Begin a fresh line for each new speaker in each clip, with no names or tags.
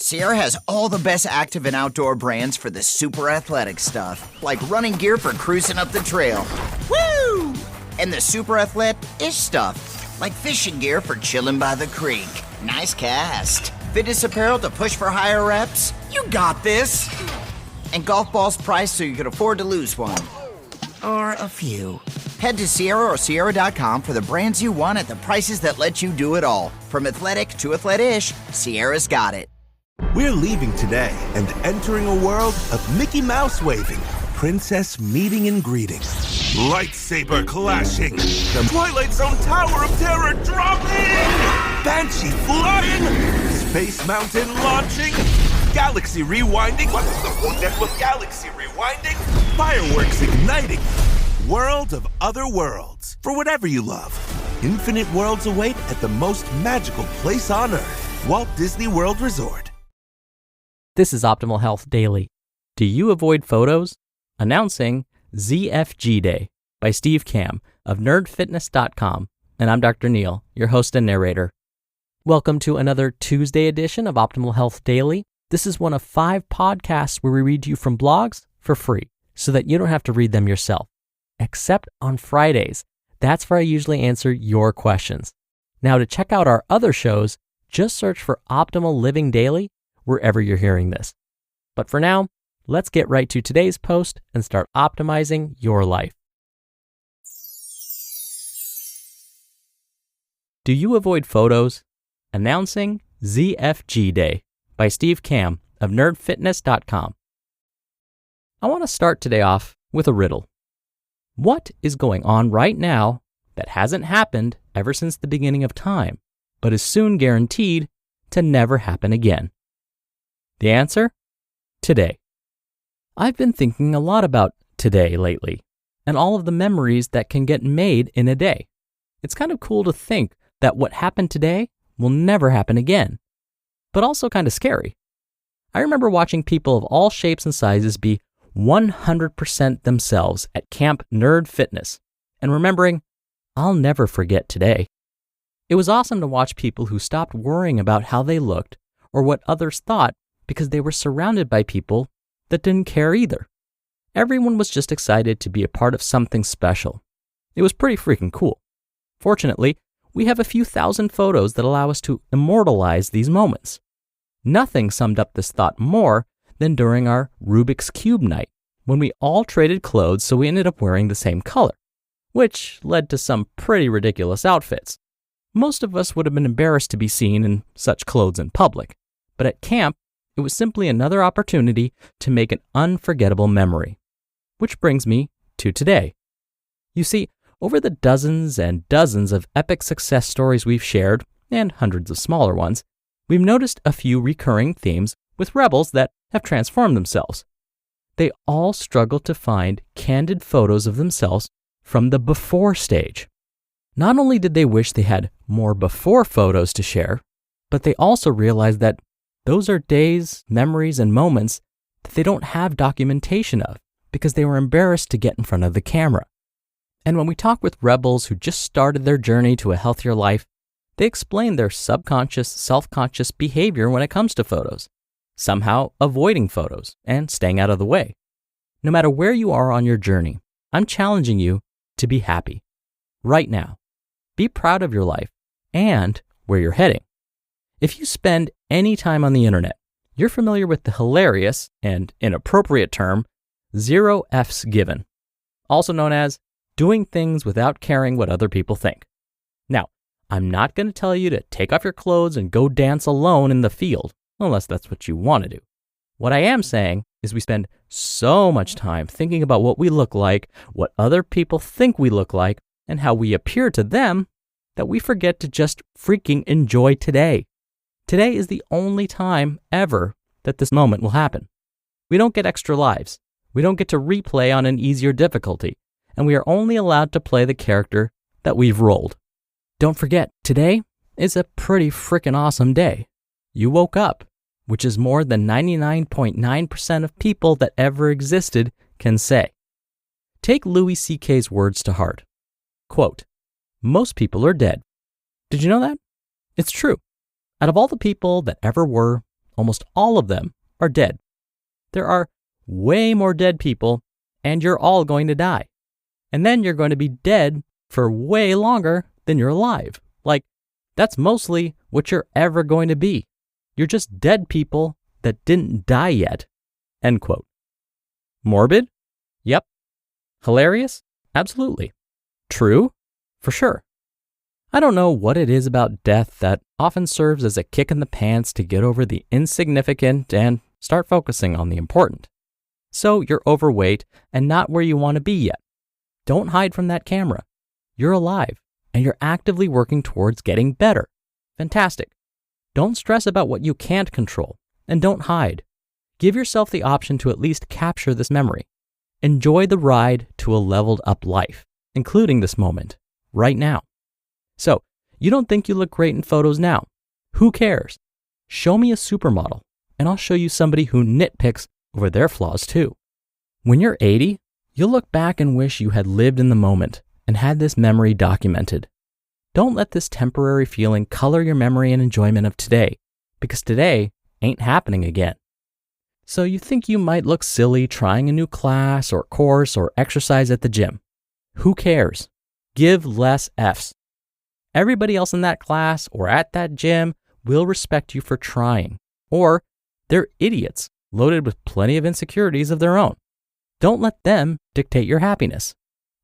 Sierra has all the best active and outdoor brands for the super athletic stuff, like running gear for cruising up the trail. Woo! And the super athletic-ish stuff, like fishing gear for chilling by the creek. Nice cast. Fitness apparel to push for higher reps. You got this. And golf balls priced so you can afford to lose one. Or a few. Head to Sierra or Sierra.com for the brands you want at the prices that let you do it all. From athletic to athletic-ish, Sierra's got it.
We're leaving today and entering a world of Mickey Mouse waving, princess meeting and greeting, lightsaber clashing, the Twilight Zone Tower of Terror dropping, Banshee flying, Space Mountain launching, Galaxy rewinding. What's the wonder with Galaxy rewinding? Fireworks igniting. World of other worlds. For whatever you love. Infinite worlds await at the most magical place on Earth. Walt Disney World Resort.
This is Optimal Health Daily. Do you avoid photos? Announcing ZFG Day by Steve Kamb of nerdfitness.com. And I'm Dr. Neil, your host and narrator. Welcome to another Tuesday edition of Optimal Health Daily. This is one of 5 podcasts where we read you from blogs for free so that you don't have to read them yourself. Except on Fridays. That's where I usually answer your questions. Now, to check out our other shows, just search for Optimal Living Daily wherever you're hearing this. But for now, let's get right to today's post and start optimizing your life. Do you avoid photos? Announcing ZFG Day by Steve Kamb of nerdfitness.com. I want to start today off with a riddle. What is going on right now that hasn't happened ever since the beginning of time, but is soon guaranteed to never happen again? The answer? Today. I've been thinking a lot about today lately, and all of the memories that can get made in a day. It's kind of cool to think that what happened today will never happen again, but also kind of scary. I remember watching people of all shapes and sizes be 100% themselves at Camp Nerd Fitness, and remembering, I'll never forget today. It was awesome to watch people who stopped worrying about how they looked or what others thought because they were surrounded by people that didn't care either. Everyone was just excited to be a part of something special. It was pretty freaking cool. Fortunately, we have a few thousand photos that allow us to immortalize these moments. Nothing summed up this thought more than during our Rubik's Cube night, when we all traded clothes so we ended up wearing the same color, which led to some pretty ridiculous outfits. Most of us would have been embarrassed to be seen in such clothes in public, but at camp, it was simply another opportunity to make an unforgettable memory. Which brings me to today. You see, over the dozens and dozens of epic success stories we've shared, and hundreds of smaller ones, we've noticed a few recurring themes with rebels that have transformed themselves. They all struggle to find candid photos of themselves from the before stage. Not only did they wish they had more before photos to share, but they also realized that those are days, memories, and moments that they don't have documentation of because they were embarrassed to get in front of the camera. And when we talk with rebels who just started their journey to a healthier life, they explain their subconscious, self-conscious behavior when it comes to photos, somehow avoiding photos and staying out of the way. No matter where you are on your journey, I'm challenging you to be happy right now. Be proud of your life and where you're heading. If you spend any time on the internet, you're familiar with the hilarious and inappropriate term, 0 F's given, also known as doing things without caring what other people think. Now, I'm not going to tell you to take off your clothes and go dance alone in the field, unless that's what you want to do. What I am saying is we spend so much time thinking about what we look like, what other people think we look like, and how we appear to them that we forget to just freaking enjoy today. Today is the only time ever that this moment will happen. We don't get extra lives. We don't get to replay on an easier difficulty, and we are only allowed to play the character that we've rolled. Don't forget, today is a pretty freaking awesome day. You woke up, which is more than 99.9% of people that ever existed can say. Take Louis C.K.'s words to heart. Quote, "Most people are dead." Did you know that? It's true. Out of all the people that ever were, almost all of them are dead. There are way more dead people, and you're all going to die. And then you're going to be dead for way longer than you're alive. Like, that's mostly what you're ever going to be. You're just dead people that didn't die yet. End quote. Morbid? Yep. Hilarious? Absolutely. True? For sure. I don't know what it is about death that often serves as a kick in the pants to get over the insignificant and start focusing on the important. So you're overweight and not where you want to be yet. Don't hide from that camera. You're alive and you're actively working towards getting better. Fantastic. Don't stress about what you can't control and don't hide. Give yourself the option to at least capture this memory. Enjoy the ride to a leveled up life, including this moment, right now. So, you don't think you look great in photos now? Who cares? Show me a supermodel, and I'll show you somebody who nitpicks over their flaws too. When you're 80, you'll look back and wish you had lived in the moment and had this memory documented. Don't let this temporary feeling color your memory and enjoyment of today, because today ain't happening again. So you think you might look silly trying a new class or course or exercise at the gym. Who cares? Give less Fs. Everybody else in that class or at that gym will respect you for trying, or they're idiots loaded with plenty of insecurities of their own. Don't let them dictate your happiness.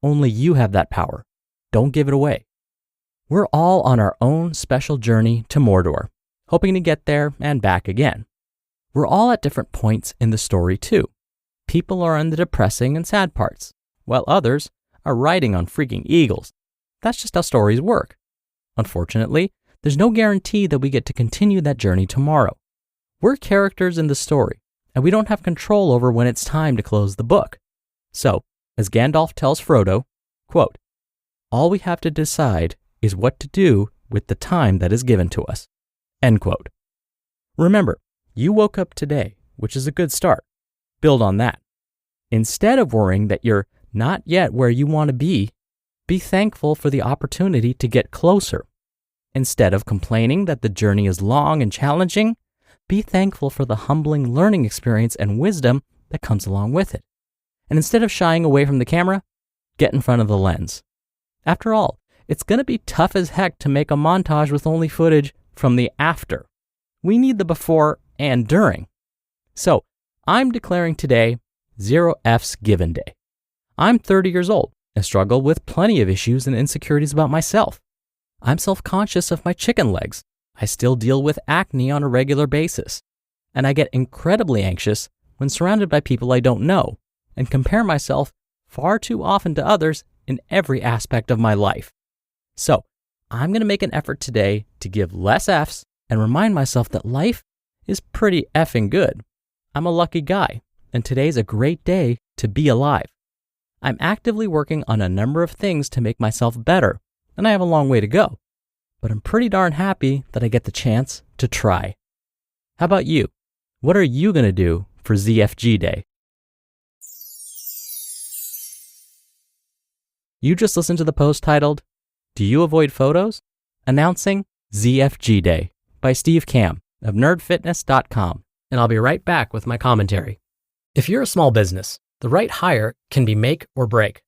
Only you have that power. Don't give it away. We're all on our own special journey to Mordor, hoping to get there and back again. We're all at different points in the story too. People are on the depressing and sad parts, while others are riding on freaking eagles. That's just how stories work. Unfortunately, there's no guarantee that we get to continue that journey tomorrow. We're characters in the story, and we don't have control over when it's time to close the book. So, as Gandalf tells Frodo, quote, "All we have to decide is what to do with the time that is given to us." End quote. Remember, you woke up today, which is a good start. Build on that. Instead of worrying that you're not yet where you want to be thankful for the opportunity to get closer. Instead of complaining that the journey is long and challenging, be thankful for the humbling learning experience and wisdom that comes along with it. And instead of shying away from the camera, get in front of the lens. After all, it's going to be tough as heck to make a montage with only footage from the after. We need the before and during. So, I'm declaring today 0 Fs given day. I'm 30 years old and struggle with plenty of issues and insecurities about myself. I'm self-conscious of my chicken legs. I still deal with acne on a regular basis. And I get incredibly anxious when surrounded by people I don't know and compare myself far too often to others in every aspect of my life. So, I'm going to make an effort today to give less Fs and remind myself that life is pretty effing good. I'm a lucky guy, and today's a great day to be alive. I'm actively working on a number of things to make myself better, and I have a long way to go. But I'm pretty darn happy that I get the chance to try. How about you? What are you going to do for ZFG Day? You just listened to the post titled, "Do You Avoid Photos?" Announcing ZFG Day by Steve Kamb of nerdfitness.com. And I'll be right back with my commentary. If you're a small business, the right hire can be make or break.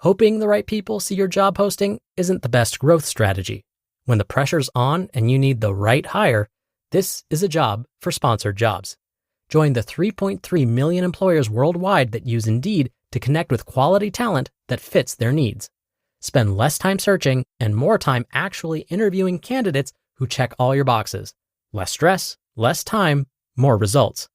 Hoping the right people see your job posting isn't the best growth strategy. When the pressure's on and you need the right hire, this is a job for sponsored jobs. Join the 3.3 million employers worldwide that use Indeed to connect with quality talent that fits their needs. Spend less time searching and more time actually interviewing candidates who check all your boxes. Less stress, less time, more results.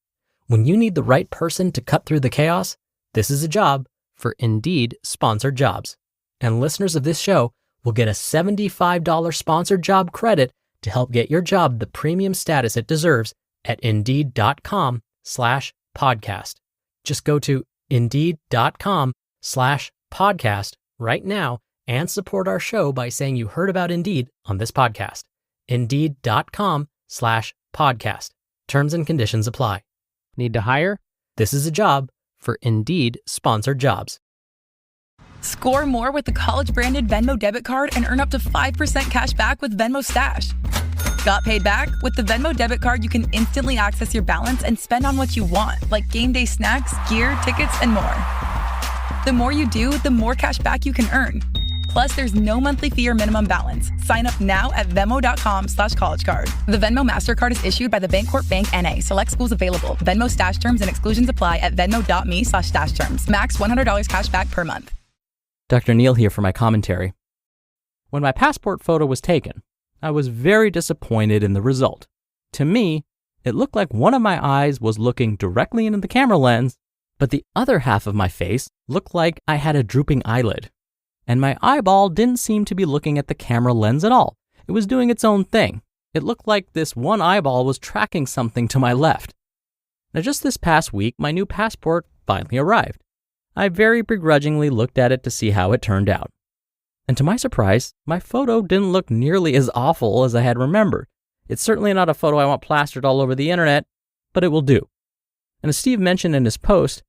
When you need the right person to cut through the chaos, this is a job for Indeed sponsored jobs. And listeners of this show will get a $75 sponsored job credit to help get your job the premium status it deserves at Indeed.com/podcast. Just go to Indeed.com/podcast right now and support our show by saying you heard about Indeed on this podcast. Indeed.com/podcast. Terms and conditions apply. Need to hire? This is a job for Indeed sponsored jobs.
Score more with the college-branded Venmo debit card and earn up to 5% cash back with Venmo Stash. Got paid back? With the Venmo debit card, you can instantly access your balance and spend on what you want, like game day snacks, gear, tickets, and more. The more you do, the more cash back you can earn. Plus, there's no monthly fee or minimum balance. Sign up now at Venmo.com/collegecard. The Venmo MasterCard is issued by the Bancorp Bank N.A. Select schools available. Venmo stash terms and exclusions apply at venmo.me/stash terms. Max $100 cash back per month.
Dr. Neal here for my commentary. When my passport photo was taken, I was very disappointed in the result. To me, it looked like one of my eyes was looking directly into the camera lens, but the other half of my face looked like I had a drooping eyelid. And my eyeball didn't seem to be looking at the camera lens at all. It was doing its own thing. It looked like this one eyeball was tracking something to my left. Now, just this past week, my new passport finally arrived. I very begrudgingly looked at it to see how it turned out. And to my surprise, my photo didn't look nearly as awful as I had remembered. It's certainly not a photo I want plastered all over the internet, but it will do. And as Steve mentioned in his post,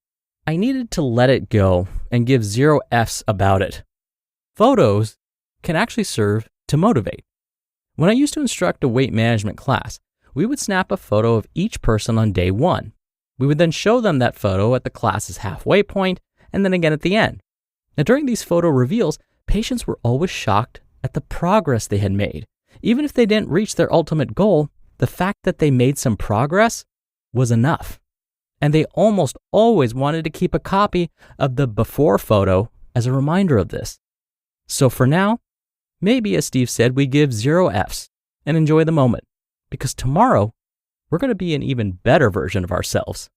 I needed to let it go and give 0 Fs about it. Photos can actually serve to motivate. When I used to instruct a weight management class, we would snap a photo of each person on day 1. We would then show them that photo at the class's halfway point and then again at the end. Now, during these photo reveals, patients were always shocked at the progress they had made. Even if they didn't reach their ultimate goal, the fact that they made some progress was enough. And they almost always wanted to keep a copy of the before photo as a reminder of this. So for now, maybe, as Steve said, we give 0 Fs and enjoy the moment, because tomorrow we're going to be an even better version of ourselves.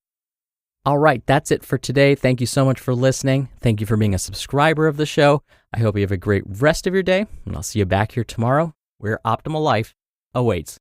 All right, that's it for today. Thank you so much for listening. Thank you for being a subscriber of the show. I hope you have a great rest of your day, and I'll see you back here tomorrow where optimal life awaits.